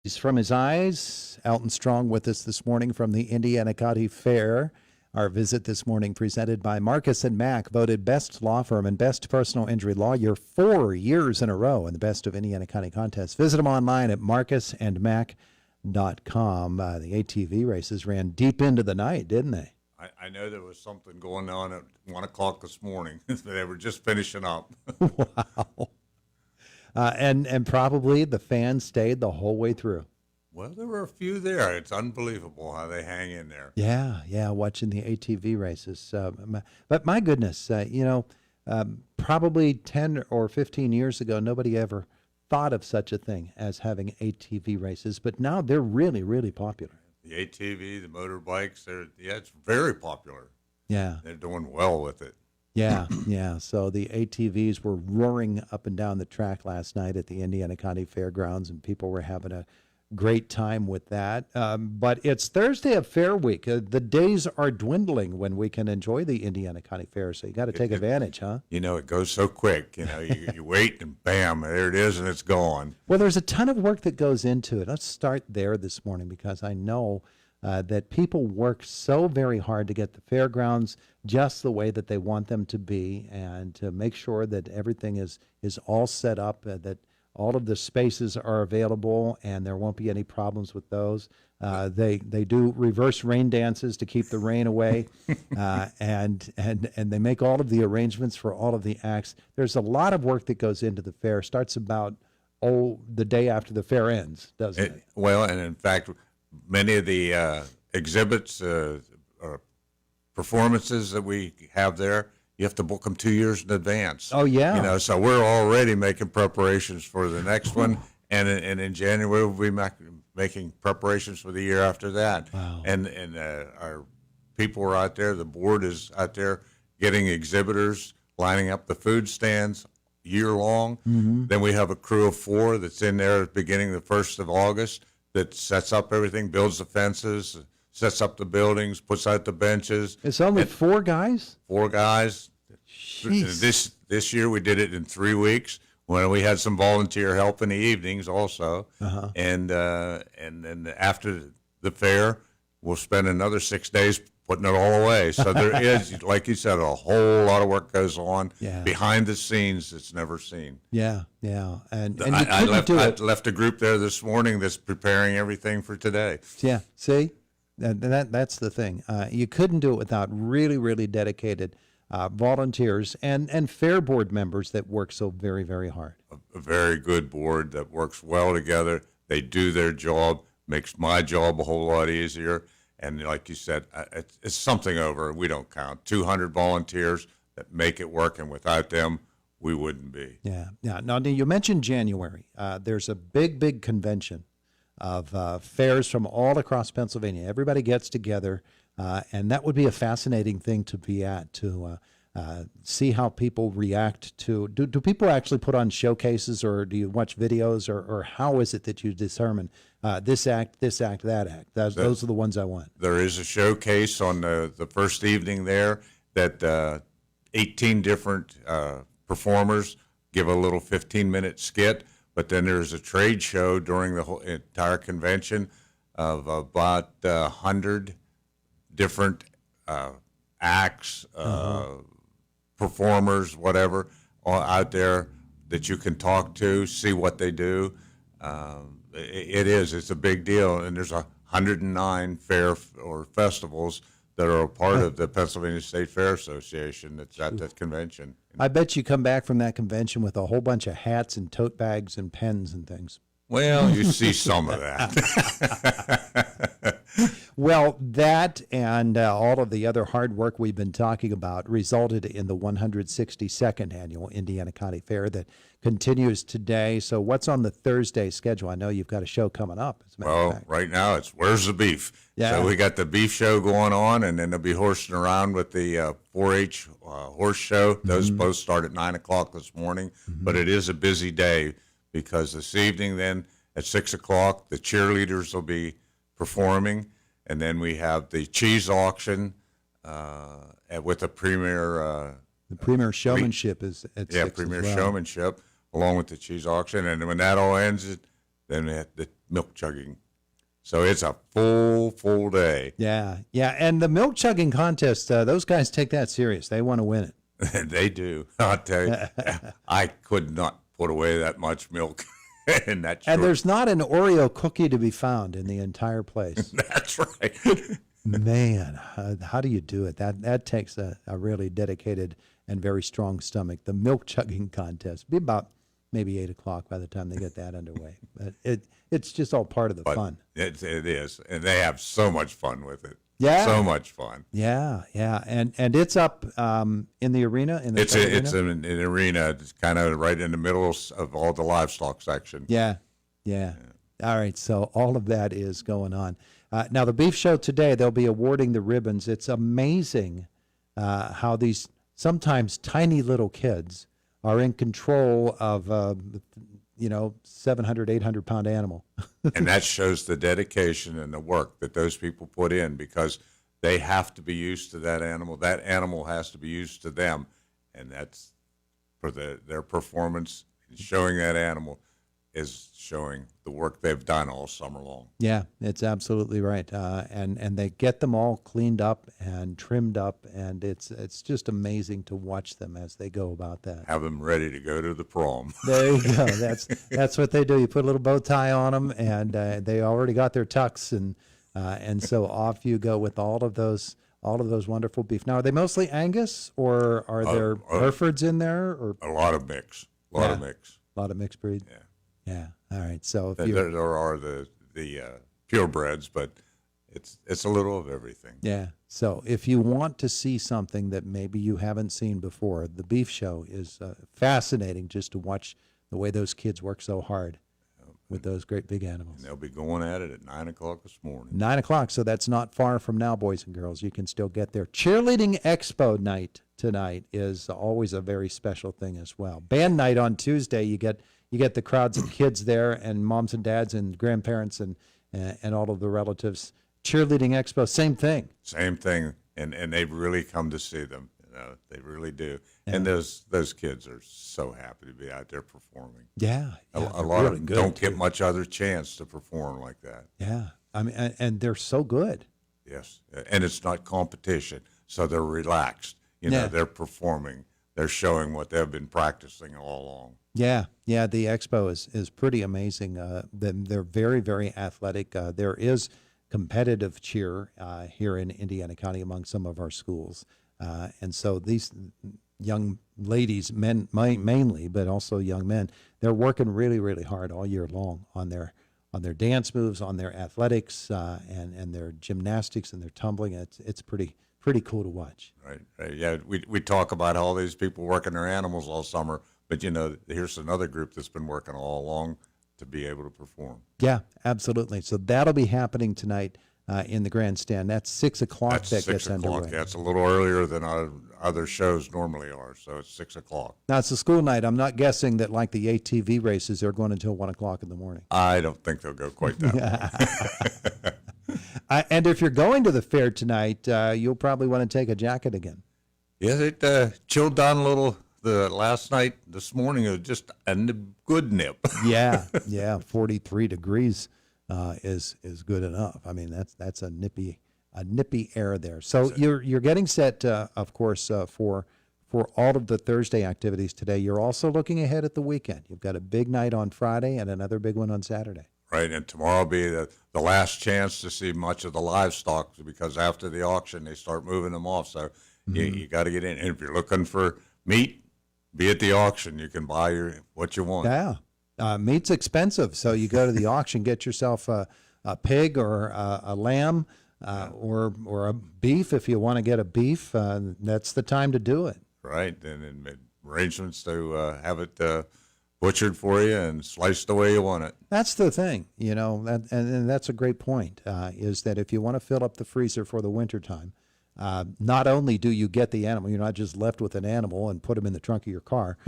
He's from his eyes. Alton Strong with us this morning from the Indiana County Fair. Our visit this morning presented by Marcus and Mack, voted best law firm and best personal injury lawyer 4 years in a row in the Best of Indiana County contest. Visit them online at marcusandmack.com. The ATV races ran deep into the night, didn't they? I know there was something going on at 1 o'clock this morning. They were just finishing up. Wow. And probably the fans stayed the whole way through. Well, there were a few there. It's unbelievable how they hang in there. Yeah, watching the ATV races. But my goodness, probably 10 or 15 years ago, nobody ever thought of such a thing as having ATV races. But now they're really, really popular. The ATV, the motorbikes, it's very popular. Yeah. They're doing well with it. Yeah. So the ATVs were roaring up and down the track last night at the Indiana County Fairgrounds, and people were having a great time with that. But it's Thursday of Fair Week. The days are dwindling when we can enjoy the Indiana County Fair, so you got to take advantage, huh? It goes so quick. You wait and bam, there it is, and it's gone. Well, there's a ton of work that goes into it. Let's start there this morning because I know that people work so very hard to get the fairgrounds just the way that they want them to be and to make sure that everything is all set up, that all of the spaces are available and there won't be any problems with those. They do reverse rain dances to keep the rain away, and they make all of the arrangements for all of the acts. There's a lot of work that goes into the fair. Starts about the day after the fair ends, doesn't it? Well, and in fact, many of the exhibits or performances that we have there, you have to book them 2 years in advance. Oh, yeah. So we're already making preparations for the next one, and in January we'll be making preparations for the year after that. Wow. And our people are out there, the board is out there getting exhibitors, lining up the food stands year long. Mm-hmm. Then we have a crew of 4 that's in there at the beginning of the 1st of August that sets up everything, builds the fences, sets up the buildings, puts out the benches. It's only 4 guys? 4 guys. Jeez. This year we did it in 3 weeks when we had some volunteer help in the evenings also. Uh-huh. And then after the fair, we'll spend another 6 days putting it all away. So there is, like you said, a whole lot of work goes on behind the scenes that's never seen. Yeah. And I left a group there this morning that's preparing everything for today. Yeah, see? That's the thing. You couldn't do it without really, really dedicated volunteers and fair board members that work so very, very hard. A very good board that works well together. They do their job, makes my job a whole lot easier. And like you said, it's something over, we don't count, 200 volunteers that make it work, and without them, we wouldn't be. Yeah. Now, you mentioned January. There's a big convention of fairs from all across Pennsylvania. Everybody gets together, and that would be a fascinating thing to be at, to see how people react to. Do people actually put on showcases, or do you watch videos, or how is it that you determine this act, that act? Those are the ones I want. There is a showcase on the first evening there that 18 different performers give a little 15-minute skit. But then there's a trade show during the whole entire convention of about 100 different acts, performers, whatever, out there that you can talk to, see what they do. It's a big deal. And there's 109 fair or festivals that are a part of the Pennsylvania State Fair Association that's at that convention. I bet you come back from that convention with a whole bunch of hats and tote bags and pens and things. Well, you see some of that. Well, that and all of the other hard work we've been talking about resulted in the 162nd Annual Indiana County Fair that continues today. So what's on the Thursday schedule? I know you've got a show coming up. Well, right now it's Where's the Beef? Yeah. So we got the beef show going on, and then they'll be horsing around with the 4-H horse show. Those both start at 9 o'clock this morning, but it is a busy day because this evening then at 6 o'clock, the cheerleaders will be performing. And then we have the cheese auction with the premier. The premier showmanship is at 6 premier as well. Showmanship along with the cheese auction. And when that all ends, then milk chugging. So it's a full day. Yeah, yeah. And the milk chugging contest, those guys take that serious. They want to win it. They do. I'll tell you, I could not put away that much milk in that. And there's not an Oreo cookie to be found in the entire place. That's right. Man, how do you do it? That takes a really dedicated and very strong stomach. The milk chugging contest be about maybe 8 o'clock by the time they get that underway. But it's just all part of the fun. It is, and they have so much fun with it. Yeah, so much fun. Yeah, yeah, and it's up in the arena. It's an arena. It's kind of right in the middle of all the livestock section. Yeah. All right, so all of that is going on. Now, the beef show today, they'll be awarding the ribbons. It's amazing how these sometimes tiny little kids are in control of, 700, 800-pound animal. And that shows the dedication and the work that those people put in, because they have to be used to that animal. That animal has to be used to them, and that's for their performance. Showing that animal is showing the work they've done all summer long. Yeah, it's absolutely right. And they get them all cleaned up and trimmed up, and it's just amazing to watch them as they go about that. Have them ready to go to the prom. There you go. That's what they do. You put a little bow tie on them, and they already got their tucks, and so off you go with all of those wonderful beef. Now, are they mostly Angus, or are there Herefords in there? Or a lot of mix. A lot of mixed breed. Yeah. Yeah. All right. So if there are the purebreds, but it's a little of everything. Yeah. So if you want to see something that maybe you haven't seen before, the beef show is fascinating, just to watch the way those kids work so hard with those great big animals. And they'll be going at it at 9 o'clock this morning. 9 o'clock. So that's not far from now, boys and girls. You can still get there. Cheerleading Expo night tonight is always a very special thing as well. Band night on Tuesday. You get the crowds of kids there, and moms and dads and grandparents and all of the relatives. Cheerleading Expo, same thing. Same thing, and they've really come to see them. They really do. Yeah. And those kids are so happy to be out there performing. Yeah, a lot of them don't get much other chance to perform like that. Yeah, I mean, and they're so good. Yes, and it's not competition, so they're relaxed. They're performing. They're showing what they've been practicing all along. Yeah, the expo is pretty amazing. They're very, very athletic. There is competitive cheer here in Indiana County among some of our schools. And so these young ladies, men mainly, but also young men, they're working really, really hard all year long on their dance moves, on their athletics, and their gymnastics and their tumbling. It's pretty cool to watch. Right. Yeah, we talk about all these people working their animals all summer, but here's another group that's been working all along to be able to perform. Yeah, absolutely. So that'll be happening tonight in the grandstand. That's 6 o'clock. That gets underway. Yeah, it's a little earlier than our other shows normally are, so it's 6 o'clock. Now, it's a school night. I'm not guessing that, like the ATV races, they're going until 1 o'clock in the morning. I don't think they'll go quite that long. And if you're going to the fair tonight, you'll probably want to take a jacket again. Yes, it chilled down a little. The last night, this morning, it was just a good nip. Yeah, 43 degrees is good enough. I mean, that's a nippy air there. So you're getting set, of course, for all of the Thursday activities today. You're also looking ahead at the weekend. You've got a big night on Friday and another big one on Saturday. Right, and tomorrow will be the last chance to see much of the livestock, because after the auction, they start moving them off. So you got to get in. And if you're looking for meat, be at the auction. You can buy what you want. Yeah, meat's expensive, so you go to the auction, get yourself a pig or a lamb or a beef if you want to get a beef. That's the time to do it. Right, and arrangements to have it butchered for you and sliced the way you want it. That's the thing, and that's a great point, is that if you want to fill up the freezer for the wintertime, not only do you get the animal, you're not just left with an animal and put them in the trunk of your car.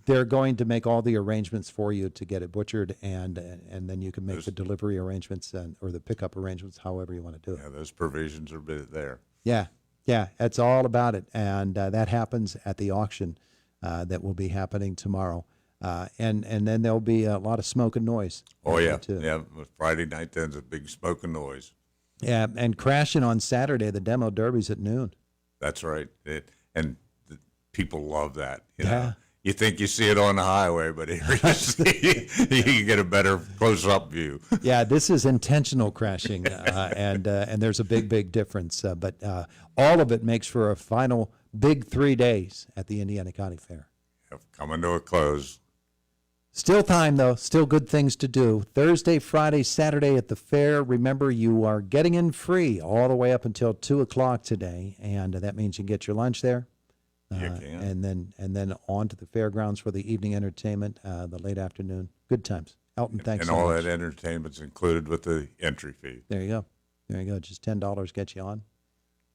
They're going to make all the arrangements for you to get it butchered, and then you can make the delivery arrangements or the pickup arrangements, however you want to do it. Yeah, those provisions are there. Yeah, it's all about it, and that happens at the auction that will be happening tomorrow. And then there'll be a lot of smoke and noise. Oh, yeah. too. Yeah. Friday night, there's a big smoking noise. Yeah, and crashing on Saturday, the demo derby's at noon. That's right. And people love that. You Yeah. know? You think you see it on the highway, but here you get a better close-up view. Yeah, this is intentional crashing, and there's a big difference. But all of it makes for a final big 3 days at the Indiana County Fair. Coming to a close. Still time, though. Still good things to do. Thursday, Friday, Saturday at the fair. Remember, you are getting in free all the way up until 2 o'clock today, and that means you can get your lunch there. You can. And then on to the fairgrounds for the evening entertainment, the late afternoon. Good times. Alton, thanks And so all much. that entertainment's included with the entry fee. There you go. There you go. Just $10 gets you on,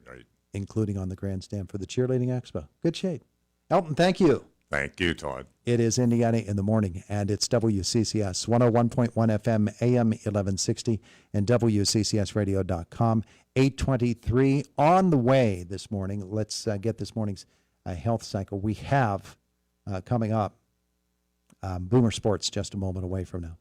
Right. including on the grandstand for the cheerleading expo. Good shape. Alton, thank you. Thank you, Todd. It is Indiana in the Morning, and it's WCCS 101.1 FM, AM 1160, and WCCSradio.com. 8:23 on the way this morning. Let's get this morning's health cycle. We have coming up Boomer Sports just a moment away from now.